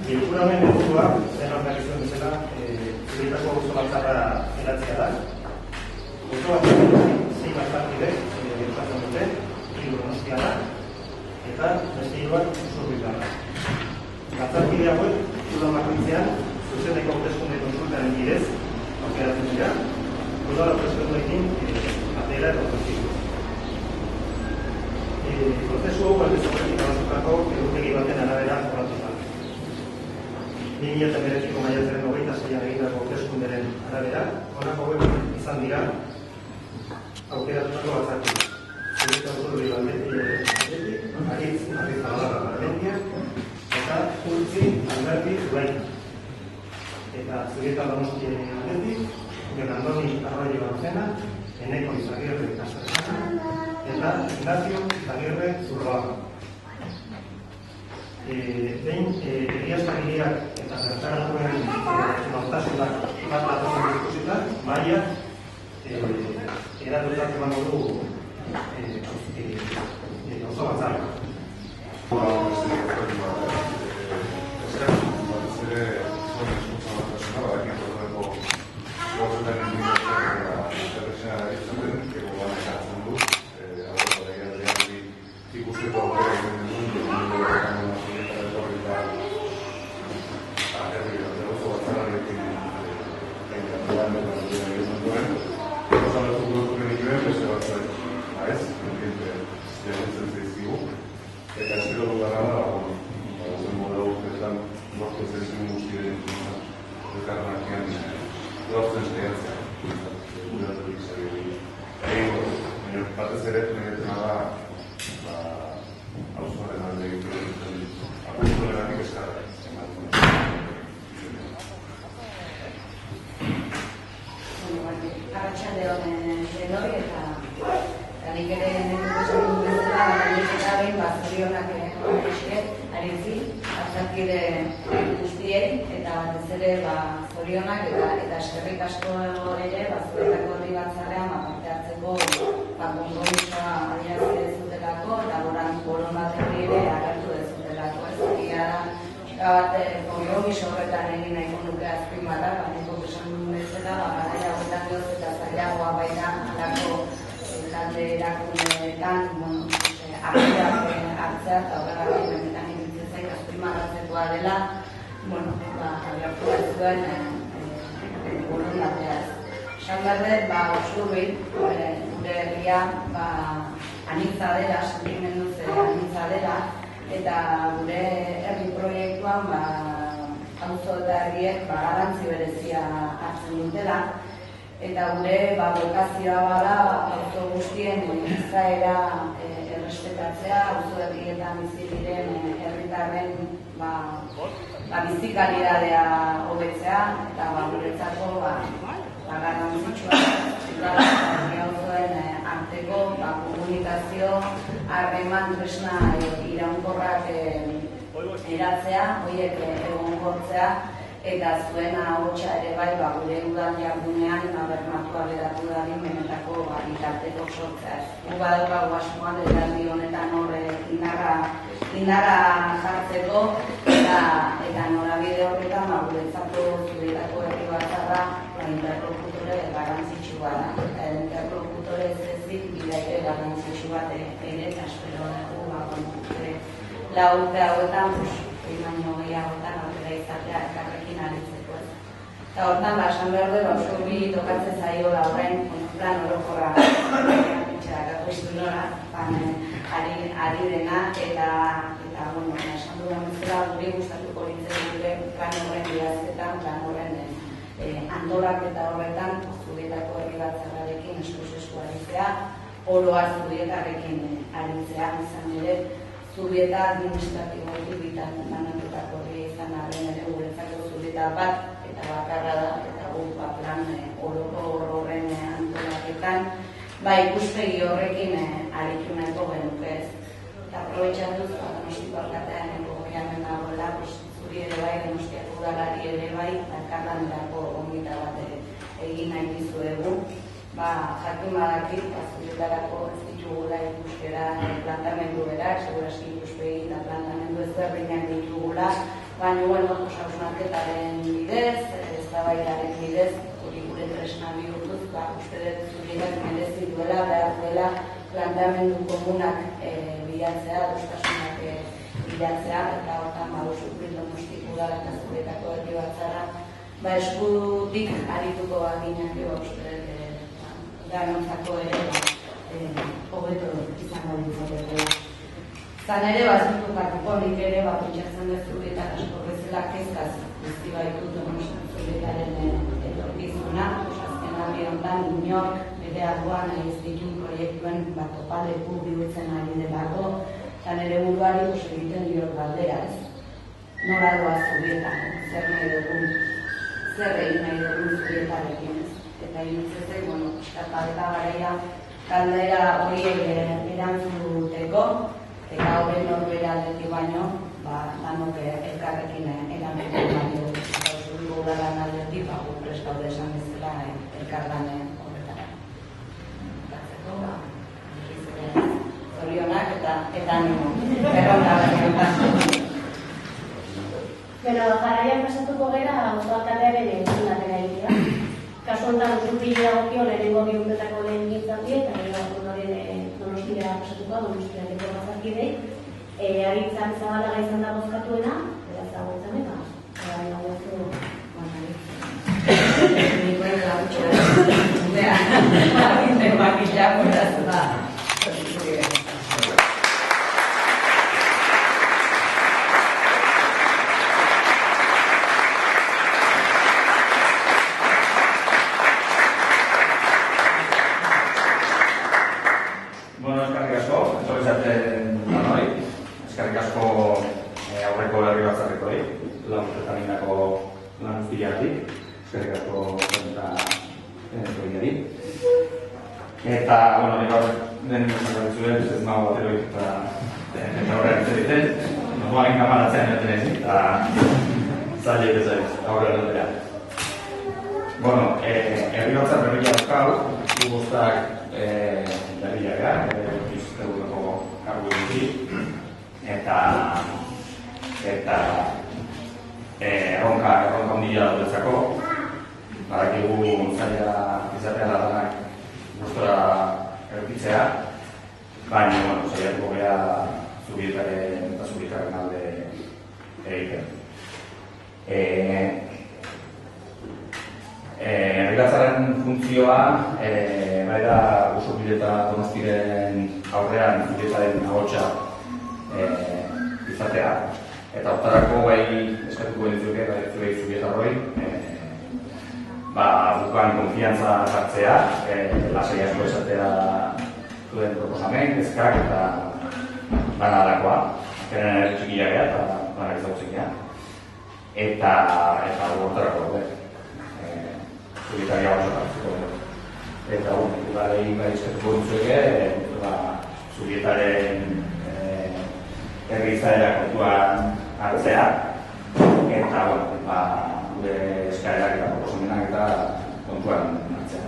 Bilkura honen helburua, lehen aurkari zuen bezala, Zubietako auzo batzarra eratzea da. Auzo batzarra sei batzarkide osatzen dute, 3 donostiarra eta beste 3 usurbildarra. Batzarkide hauek udal bakoitzean zuzeneko hauteskunde kontsultaren bidez aukeratzen dira, udal hauteskundeekin batera eta prozesu. Prozesu hau aldez aurretik abazutako egutegi baten arabera jorratu da. 2009ko maiatzaren 26an egindako hauteskunderen arabera, honako hauek izan dira aukeratutako batzarkideak. Zubietako Usurbil aldetik, Aritz Arrizabalaga Barmendia, eta Urtzi Alberti Zulaika. Eta Zubietako Donosti aldetik, Andoni Arroyo Barzena, Eneko Izagirre Kastasana, eta Ignacio Izagirre Zurroaga. Behin, egiaztagileak eta zertaratuen nortasunak bat datozen diskusietan, maia eratutak emango du auzo batzarra. Usurbil, gure herria anitza dela, sentimenduz anitza dela, eta gure herri proiektuan auzo eta herriek garrantzi berezia hartzen dutela, eta gure bokazioa bada auzo guztien izaera errespetatzea, auzo herrietan bizi diren herritarren bizi kalitatea hobetzea, eta guretzako garrantzitsua eta auzoen arteko komunikazio harreman tresna iraunkorrak eratzea, horiek egonkortzea, eta zuen ahotsa ere bai gure udal jardunean bermatu ageratu dadin benetako bitarteko sortzea. Gu badaukagu asmoan legealdi honetan hor indarra jartzeko, eta norabide horretan guretzako Zubietako herri batzarra interlokutore garrantzitsua da. Interlokutore ez ezik bidaire garrantzitsu bat ere, eta espero dugu lau urte hauetan, baino gehiagotan aurrera izatea elkarrekin aritzeko. Eta hortan, esan behar du, Usurbil tokatzen zaiola horren plan orokorra ari dena, eta esan dudan bezala guri gustatuko litzen gure plan horren bidazketan, plan horren antolaketa horretan Zubietako herri batzarrarekin esku aritzea, oroar Zubietarrekin aritzea, izan ere Zubieta administratiboetik bitan banatutako herria izan arren ere guretzako Zubieta bat eta bakarra da, eta gu plan oroko horren antolaketan ikuspegi horrekin aritu nahiko genuke ez. Eta aprobetxatuz, Donostiko alkatean gogoiamen dagoela, zuri ere bai, Donostiako udalari ere bai, elkarlanerako ongita bat egin nahi dizuegu. Jakin badakit, Zubietarako ez ditugula ikuskera plantamendu berak, seguraski ikuspegi eta plantamendu ezberdinak ditugula. dugula, baina, hausnarketaren bidez, eztabaidaren bidez, hori gure tresna bihurtuz, uste dut Zubietak merezi duela, behar duela, planteamendu komunak bilatzea, adostasunak bilatzea, eta hortan baduzu Donostiako udala eta Zubietako herri batzarra, eskutik arituko ginak uste danontzako ere hobeto izango ditugu. Zan ere, zintokatuko nik ere, pentsatzen dut Zubietak asko bezala kezkaz guzti baitu Zubietaren etorkizuna, azken aldi honetan inork bere arduan ez ditun proiektuen topaleku bihurtzen ari delako, eta nire buruari egiten diot galdera ez. Nora doa Zubietan, zer nahi dugun, zer egin nahi dugun Zubietarekin ez. Eta irutzezek, eskapaleta garaia galdera horiek erantzun duteko, eta horren norbera aldetik baino, danok elkarrekin erantzun baino. Zubiko udalan aldetik, prest gaude esan bezala elkarlanen horretara. Gatzeko, zorionak eta animo. Erronda berri. Jarraian pasatuko gara autoalkatearen entzunatera egitea. Kasu honetan Zubila dagokio lehenengo bi urtetako lehen gintzati eta gero ondoren Donostira pasatuko, Donostiako batzarkidei. Aritzak Zabalaga izan da bozkatuena, beraz dagoetan eta dagoetan Nikoen lautxo da, makila morazu da. Eskerrik asko, etorrizaten danoi. Eskerrik asko aurreko herri batzarrekoei, lau urtetan egindako lan guztiagatik. Eskerrik asko eta etorriari. Eta, nik gaur den esan zuen, ez nago bateroik eta horrean zeriten. Nomoain kamaratzean jaten ezin, eta zailek ez aiz, aurrean dutera. Herri batzar berria dauzkau, guztak berria gara, iztegurako kargu dutik, eta erronka ondila dutzako, badakigu zaila izatea ladanak gustora erditzea, baina saiatuko gara Zubietaren eta Zubietaren alde egiten. Herri batzaren funtzioa, baita Zubia eta Donostiaren aurrean Zubietaren ahotsa izatea. Eta hortarako bai eskatuko dituke, bai Zubietarroi, bukan konfiantza hartzea, lasai asko esatea zuen proposamen, kezkak eta bana alakoa. Azkenean txikia gara eta bana ezagutzen gara. Eta hortarako Zubietaria oso hartzeko dugu. Eta udalei eskatuko dituke, Zubietaren herri izaera kontuan hartzea, eta gure eskaerak eta proposamenak eta kontuan hartzea.